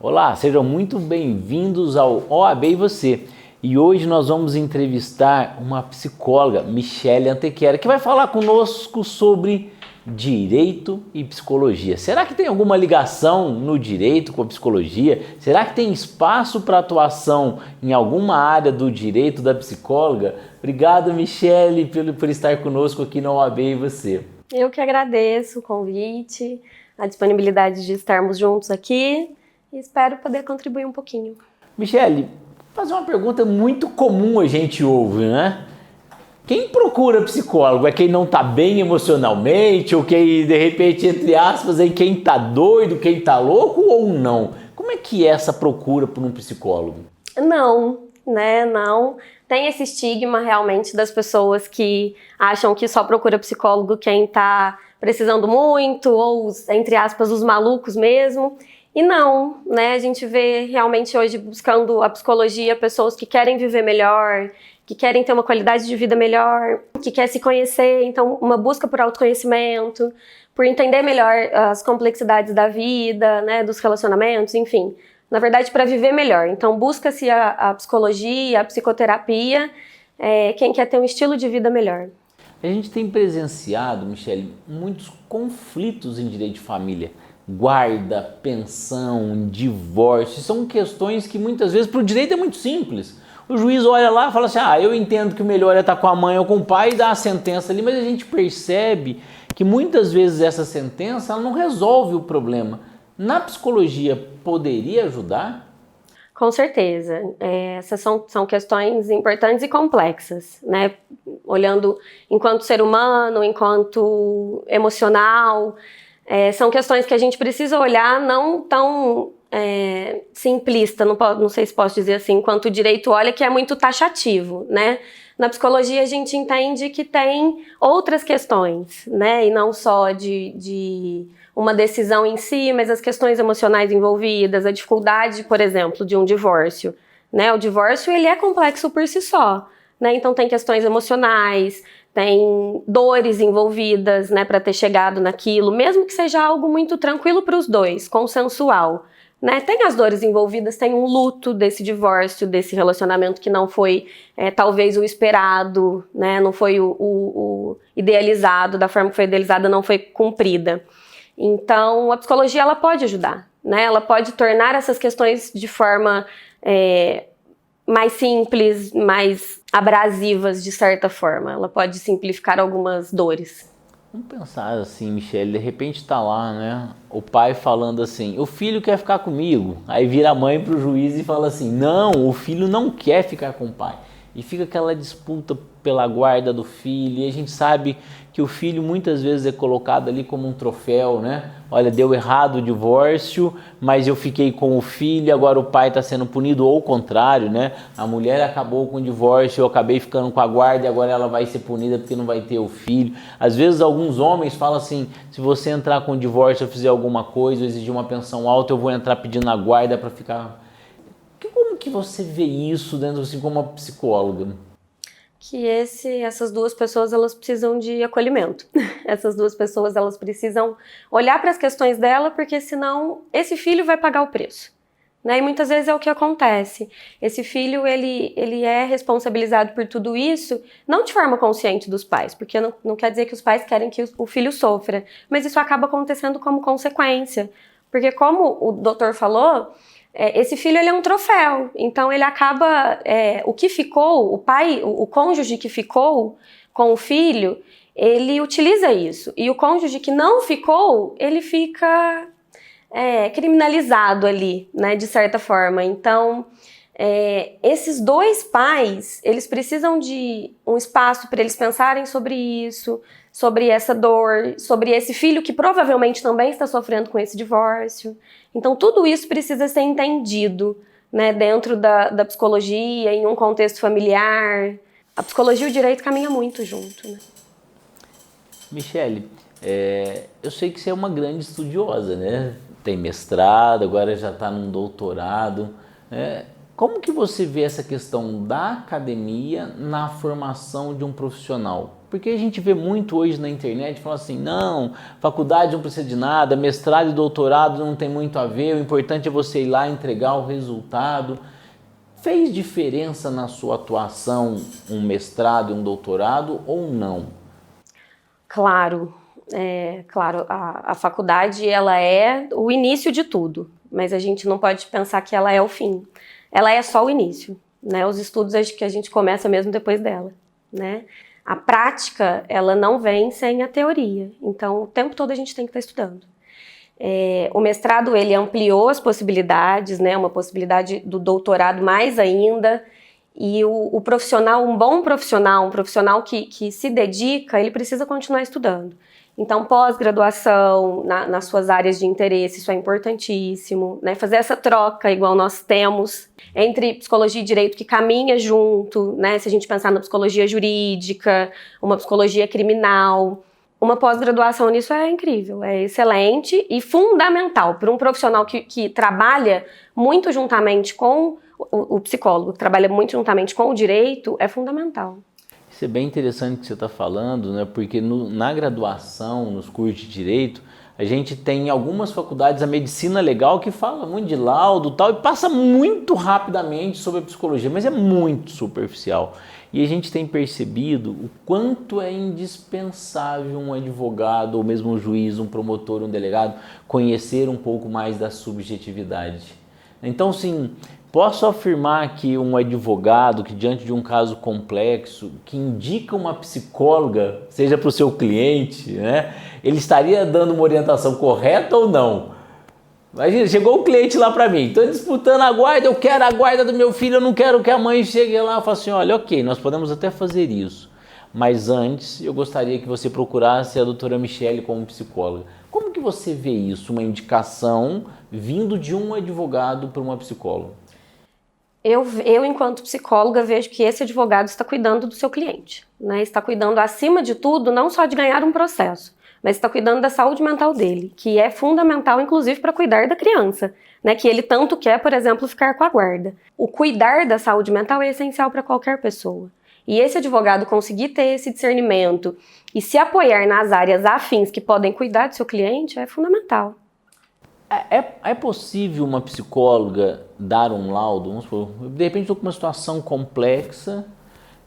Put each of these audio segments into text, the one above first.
Olá, sejam muito bem-vindos ao OAB e Você. E hoje nós vamos entrevistar uma psicóloga, Michele Antequera, que vai falar conosco sobre direito e psicologia. Será que tem alguma ligação no direito com a psicologia? Será que tem espaço para atuação em alguma área do direito da psicóloga? Obrigado, Michele, por estar conosco aqui no OAB e Você. Eu que agradeço o convite, a disponibilidade de estarmos juntos aqui e espero poder contribuir um pouquinho. Michele, vou fazer uma pergunta muito comum a gente ouve, né? Quem procura psicólogo? É quem não está bem emocionalmente ou quem, de repente, entre aspas, é quem está doido, quem está louco ou não? Como é que é essa procura por um psicólogo? Não. Tem esse estigma realmente das pessoas que acham que só procura psicólogo quem está precisando muito ou, entre aspas, os malucos mesmo. E não, né? A gente vê realmente hoje buscando a psicologia pessoas que querem viver melhor, que querem ter uma qualidade de vida melhor, que quer se conhecer, então uma busca por autoconhecimento, por entender melhor as complexidades da vida, né, dos relacionamentos, enfim. Na verdade, para viver melhor. Então busca-se a psicologia, a psicoterapia, quem quer ter um estilo de vida melhor. A gente tem presenciado, Michele, muitos conflitos em direito de família. Guarda, pensão, divórcio, são questões que muitas vezes para o direito é muito simples. O juiz olha lá e fala assim, eu entendo que o melhor é estar com a mãe ou com o pai e dá a sentença ali, mas a gente percebe que muitas vezes essa sentença ela não resolve o problema. Na psicologia poderia ajudar? Com certeza. Essas são questões importantes e complexas, né? Olhando enquanto ser humano, enquanto emocional, são questões que a gente precisa olhar não tão simplista, não sei se posso dizer assim, enquanto o direito olha, que é muito taxativo, né? Na psicologia a gente entende que tem outras questões, né? E não só de uma decisão em si, mas as questões emocionais envolvidas, a dificuldade, por exemplo, de um divórcio, né? O divórcio, ele é complexo por si só, né? Então tem questões emocionais, tem dores envolvidas, né, para ter chegado naquilo, mesmo que seja algo muito tranquilo para os dois, consensual, né? Tem as dores envolvidas, tem um luto desse divórcio, desse relacionamento que não foi talvez o esperado, né? Não foi o idealizado, da forma que foi idealizada, não foi cumprida. Então, a psicologia ela pode ajudar, né? Ela pode tornar essas questões de forma mais simples, mais abrasivas de certa forma. Ela pode simplificar algumas dores. Vamos pensar assim, Michele, de repente tá lá, né? O pai falando assim, o filho quer ficar comigo. Aí vira a mãe pro juiz e fala assim, não, o filho não quer ficar com o pai. E fica aquela disputa pela guarda do filho, e a gente sabe que o filho muitas vezes é colocado ali como um troféu, né? Olha, deu errado o divórcio, mas eu fiquei com o filho, agora o pai está sendo punido, ou o contrário, né? A mulher acabou com o divórcio, eu acabei ficando com a guarda e agora ela vai ser punida porque não vai ter o filho. Às vezes alguns homens falam assim, se você entrar com o divórcio, eu fizer alguma coisa, eu exigir uma pensão alta, eu vou entrar pedindo a guarda para ficar... Como que você vê isso dentro assim como uma psicóloga? Que essas duas pessoas elas precisam de acolhimento. Essas duas pessoas elas precisam olhar para as questões dela, porque senão esse filho vai pagar o preço, né? E muitas vezes é o que acontece. Esse filho ele é responsabilizado por tudo isso, não de forma consciente dos pais, porque não quer dizer que os pais querem que o filho sofra, mas isso acaba acontecendo como consequência, porque como o doutor falou, esse filho ele é um troféu, então ele acaba, o que ficou, o pai, o cônjuge que ficou com o filho, ele utiliza isso, e o cônjuge que não ficou, ele fica criminalizado ali, né, de certa forma. Então, esses dois pais, eles precisam de um espaço para eles pensarem sobre isso, sobre essa dor, sobre esse filho que provavelmente também está sofrendo com esse divórcio. Então, tudo isso precisa ser entendido, né, dentro da psicologia, em um contexto familiar. A psicologia e o direito caminham muito junto, né? Michele, eu sei que você é uma grande estudiosa, né? Tem mestrado, agora já está num doutorado. Como que você vê essa questão da academia na formação de um profissional? Porque a gente vê muito hoje na internet falando assim, não, faculdade não precisa de nada, mestrado e doutorado não tem muito a ver, o importante é você ir lá entregar o resultado. Fez diferença na sua atuação um mestrado e um doutorado ou não? Claro, claro, a faculdade ela é o início de tudo, mas a gente não pode pensar que ela é o fim. Ela é só o início, né? Os estudos acho que a gente começa mesmo depois dela, né? A prática, ela não vem sem a teoria, então o tempo todo a gente tem que estar estudando. O mestrado, ele ampliou as possibilidades, né? Uma possibilidade do doutorado mais ainda, e o profissional, um bom profissional, um profissional que se dedica, ele precisa continuar estudando. Então, pós-graduação, nas suas áreas de interesse, isso é importantíssimo, né? Fazer essa troca, igual nós temos, entre psicologia e direito, que caminha junto, né? Se a gente pensar na psicologia jurídica, uma psicologia criminal, uma pós-graduação nisso é incrível, é excelente e fundamental para um profissional que trabalha muito juntamente com o psicólogo, que trabalha muito juntamente com o direito, é fundamental. Isso é bem interessante o que você está falando, né? Porque na graduação, nos cursos de Direito, a gente tem algumas faculdades, a medicina legal, que fala muito de laudo e tal, e passa muito rapidamente sobre a psicologia, mas é muito superficial. E a gente tem percebido o quanto é indispensável um advogado, ou mesmo um juiz, um promotor, um delegado, conhecer um pouco mais da subjetividade. Então, sim, posso afirmar que um advogado que diante de um caso complexo, que indica uma psicóloga, seja para o seu cliente, né, ele estaria dando uma orientação correta ou não? Imagina, chegou o cliente lá para mim, estou disputando a guarda, eu quero a guarda do meu filho, eu não quero que a mãe chegue lá e fale assim, olha, ok, nós podemos até fazer isso, mas antes eu gostaria que você procurasse a doutora Michele como psicóloga. Como que você vê isso, uma indicação vindo de um advogado para uma psicóloga? Eu, enquanto psicóloga, vejo que esse advogado está cuidando do seu cliente, né? Está cuidando, acima de tudo, não só de ganhar um processo, mas está cuidando da saúde mental dele, que é fundamental, inclusive, para cuidar da criança, né? Que ele tanto quer, por exemplo, ficar com a guarda. O cuidar da saúde mental é essencial para qualquer pessoa. E esse advogado conseguir ter esse discernimento e se apoiar nas áreas afins que podem cuidar do seu cliente é fundamental. É possível uma psicóloga dar um laudo? Vamos supor, de repente estou com uma situação complexa,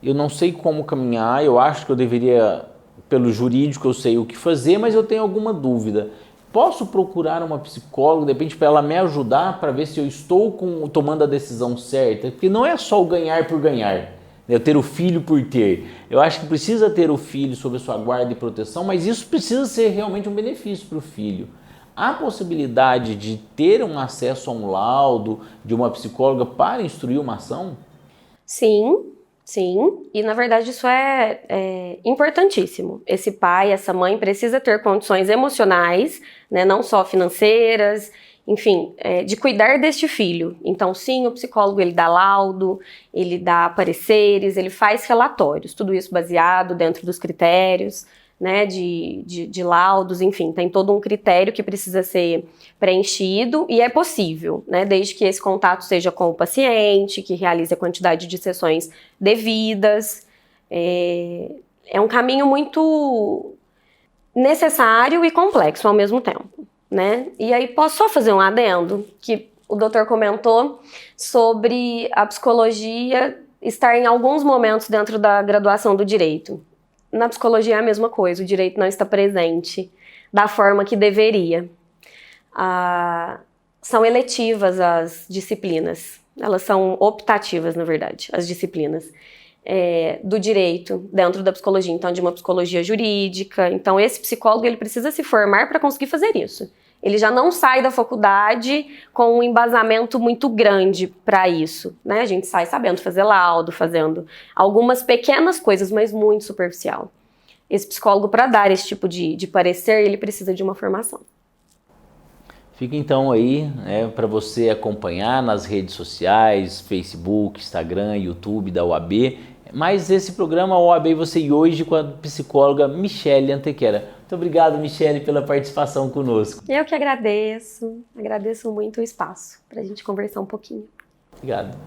eu não sei como caminhar, eu acho que eu deveria, pelo jurídico eu sei o que fazer, mas eu tenho alguma dúvida. Posso procurar uma psicóloga, de repente, para ela me ajudar para ver se eu estou tomando a decisão certa? Porque não é só o ganhar por ganhar, eu ter o filho por ter. Eu acho que precisa ter o filho sob a sua guarda e proteção, mas isso precisa ser realmente um benefício para o filho. Há possibilidade de ter um acesso a um laudo de uma psicóloga para instruir uma ação? Sim, sim. E, na verdade, isso é importantíssimo. Esse pai, essa mãe precisa ter condições emocionais, né, não só financeiras, enfim, de cuidar deste filho. Então, sim, o psicólogo ele dá laudo, ele dá pareceres, ele faz relatórios, tudo isso baseado dentro dos critérios, né, de laudos, enfim, tem todo um critério que precisa ser preenchido e é possível, né, desde que esse contato seja com o paciente, que realize a quantidade de sessões devidas. É um caminho muito necessário e complexo ao mesmo tempo, né? E aí posso só fazer um adendo, que o doutor comentou sobre a psicologia estar em alguns momentos dentro da graduação do direito. Na psicologia é a mesma coisa, o direito não está presente da forma que deveria. São eletivas as disciplinas, elas são optativas, na verdade, as disciplinas do direito dentro da psicologia, então de uma psicologia jurídica. Então esse psicólogo ele precisa se formar para conseguir fazer isso. Ele já não sai da faculdade com um embasamento muito grande para isso, né? A gente sai sabendo fazer laudo, fazendo algumas pequenas coisas, mas muito superficial. Esse psicólogo, para dar esse tipo de parecer, ele precisa de uma formação. Fica então aí, para você acompanhar nas redes sociais, Facebook, Instagram, YouTube da OAB. Mas esse programa OAB Você e Hoje com a psicóloga Michele Antequera. Muito obrigado, Michele, pela participação conosco. Eu que agradeço muito o espaço para a gente conversar um pouquinho. Obrigado.